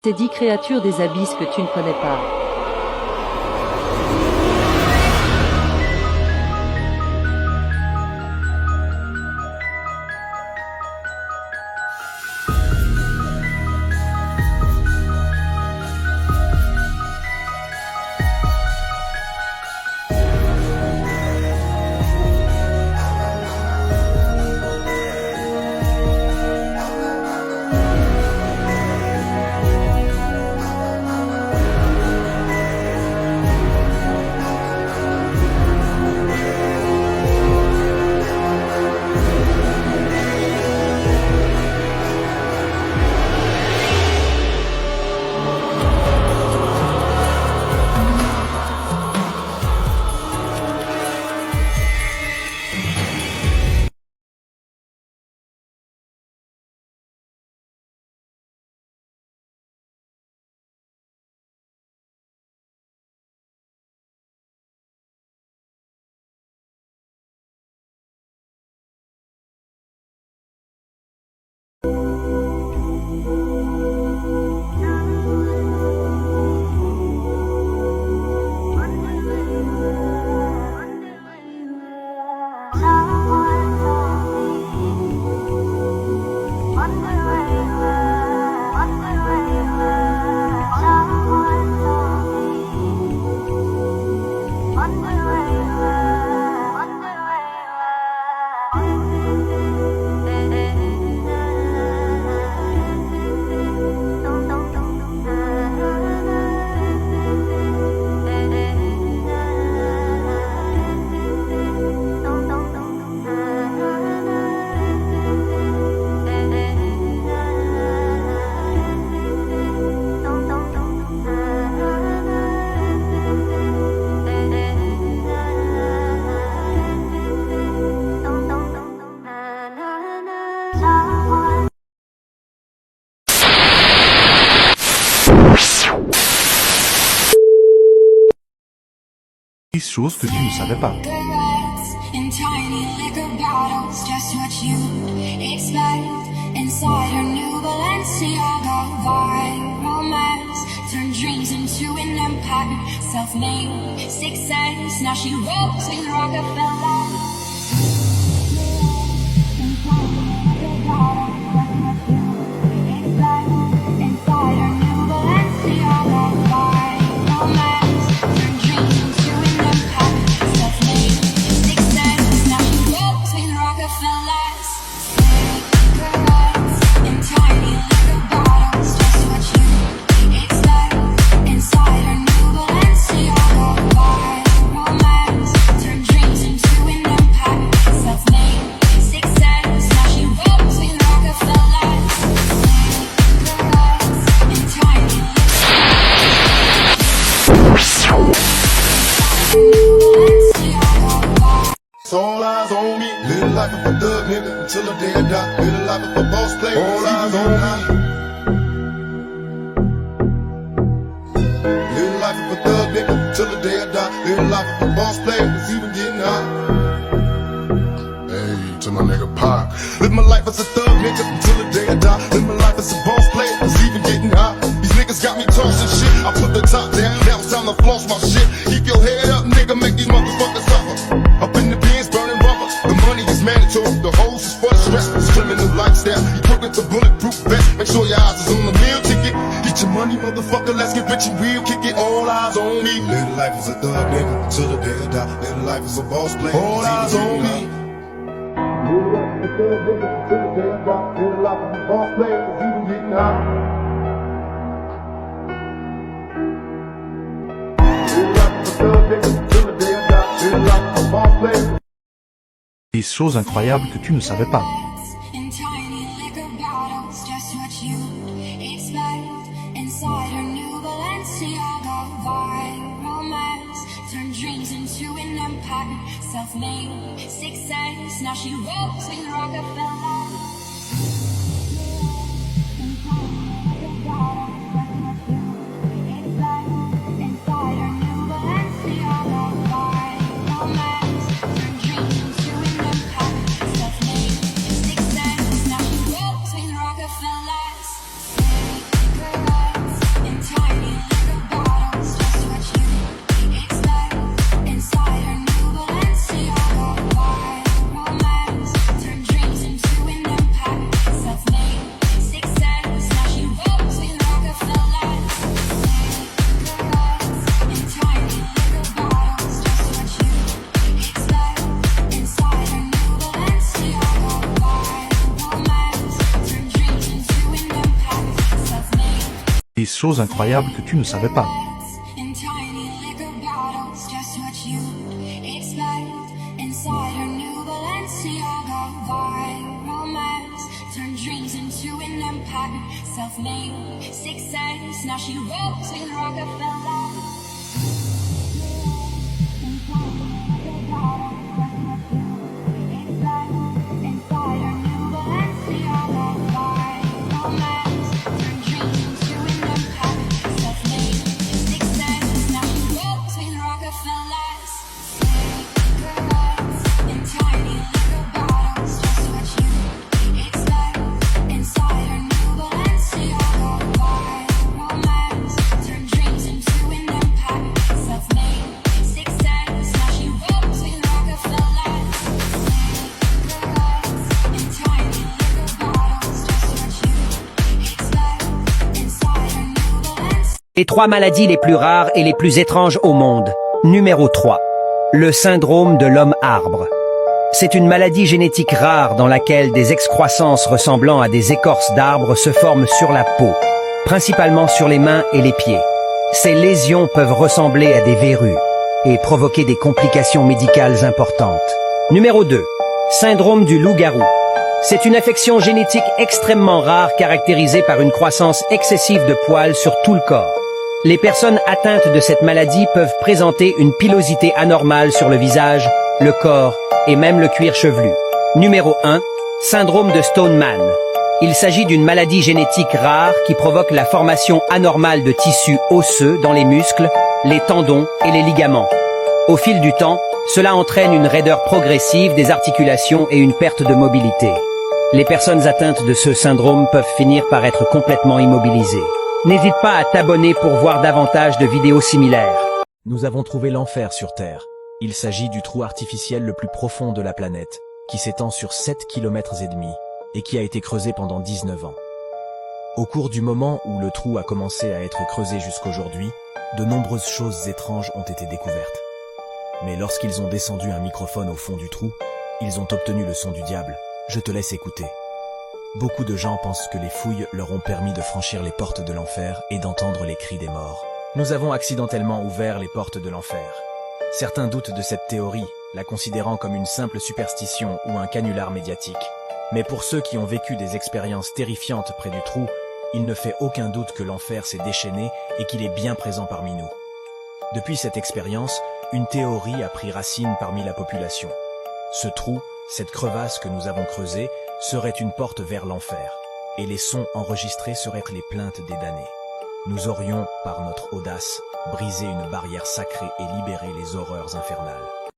Ces 10 créatures des abysses que tu ne connais pas. Choses que tu ne savais pas. In tiny liquor bottles, just what you expect. Inside her new Balenciaga vibe, romance turned dreams into an empire. Self-made success, now she rolls with Rockefeller. Inside her new Balenciaga vibe, romance turned dreams into an empire. Self-made success, now she rolls with Rockefellers. Cigarettes in tiny liquor bottles, just what you expect. Inside her new Balenciaga vibe, romance turned dreams into an empire. Self-made success, now she rolls with Rockefellers. Cigarettes in tiny It's all eyes on me. Little life of a thug nigga until the day I die. Little life of a boss player. All eyes on me. Little life of a thug nigga until the day I die. Little life of a boss player was even getting high. Hey, to my nigga Pac. Live my life as a thug nigga until the day I die. Live my life as a boss player was even getting high. These niggas got me tossing shit. I put the top down. Now it's time to floss my shit. Keep your head up, nigga. Make these motherfuckers suffer. Up in the bins, burning rubber. The money is mandatory. The hose is for the stress. It's criminal lifestyle. You put with the bulletproof vest. Make sure your eyes is on the meal ticket. Get your money, motherfucker. Let's get rich and real. Kick it. All eyes on me. Little life is a thug nigga until the day I die. Little life is a boss player. All eyes on me. Little life is a thug nigga until the day I die. Little life is a boss player. It's even getting high. Little life is a thug nigga until the day I die. Little life is a boss player. Des choses incroyables que tu ne savais pas. In tiny liquor bottles, just what you expect. Inside her new Balenciaga vibe, romance turned dreams into an empire. Self-made success, now she rolls with Rockefeller. Inside her new Balenciaga vibe, romance turned dreams into an empire. Self-made success, now she rolls with Rockefellers. Cigarettes Des choses incroyables que tu ne savais pas. In tiny liquor bottles, just what you expect. Inside her new Balenciaga viral mess, turned dreams into an empire. Self-made success, now she rolls with Rockefeller. Inside her new Balenciaga viral mess, turned dreams into an empire. Self-made success, now she rolls with Rockefellers. Cigarettes in tiny liquor bottles, just what you expect. Inside her new Balenciaga viral mess, turned dreams into an empire. Self-made success, now she rolls with Rockefellers. Cigarettes in tiny liquor bottles, just what you expect. Inside her new Balenciaga. Les 3 maladies les plus rares et les plus étranges au monde. Numéro 3. Le syndrome de l'homme arbre. C'est une maladie génétique rare dans laquelle des excroissances ressemblant à des écorces d'arbres se forment sur la peau, principalement sur les mains et les pieds. Ces lésions peuvent ressembler à des verrues et provoquer des complications médicales importantes. Numéro 2. Syndrome du loup-garou. C'est une affection génétique extrêmement rare caractérisée par une croissance excessive de poils sur tout le corps. Les personnes atteintes de cette maladie peuvent présenter une pilosité anormale sur le visage, le corps et même le cuir chevelu. Numéro 1. Syndrome de Stoneman. Il s'agit d'une maladie génétique rare qui provoque la formation anormale de tissus osseux dans les muscles, les tendons et les ligaments. Au fil du temps, cela entraîne une raideur progressive des articulations et une perte de mobilité. Les personnes atteintes de ce syndrome peuvent finir par être complètement immobilisées. N'hésite pas à t'abonner pour voir davantage de vidéos similaires. Nous avons trouvé l'enfer sur Terre. Il s'agit du trou artificiel le plus profond de la planète, qui s'étend sur 7,5 km et qui a été creusé pendant 19 ans. Au cours du moment où le trou a commencé à être creusé jusqu'aujourd'hui, de nombreuses choses étranges ont été découvertes. Mais lorsqu'ils ont descendu un microphone au fond du trou, ils ont obtenu le son du diable. Je te laisse écouter. Beaucoup de gens pensent que les fouilles leur ont permis de franchir les portes de l'enfer et d'entendre les cris des morts. Nous avons accidentellement ouvert les portes de l'enfer. Certains doutent de cette théorie, la considérant comme une simple superstition ou un canular médiatique. Mais pour ceux qui ont vécu des expériences terrifiantes près du trou, il ne fait aucun doute que l'enfer s'est déchaîné et qu'il est bien présent parmi nous. Depuis cette expérience, une théorie a pris racine parmi la population. Ce trou, cette crevasse que nous avons creusée, serait une porte vers l'enfer, et les sons enregistrés seraient les plaintes des damnés. Nous aurions, par notre audace, brisé une barrière sacrée et libéré les horreurs infernales.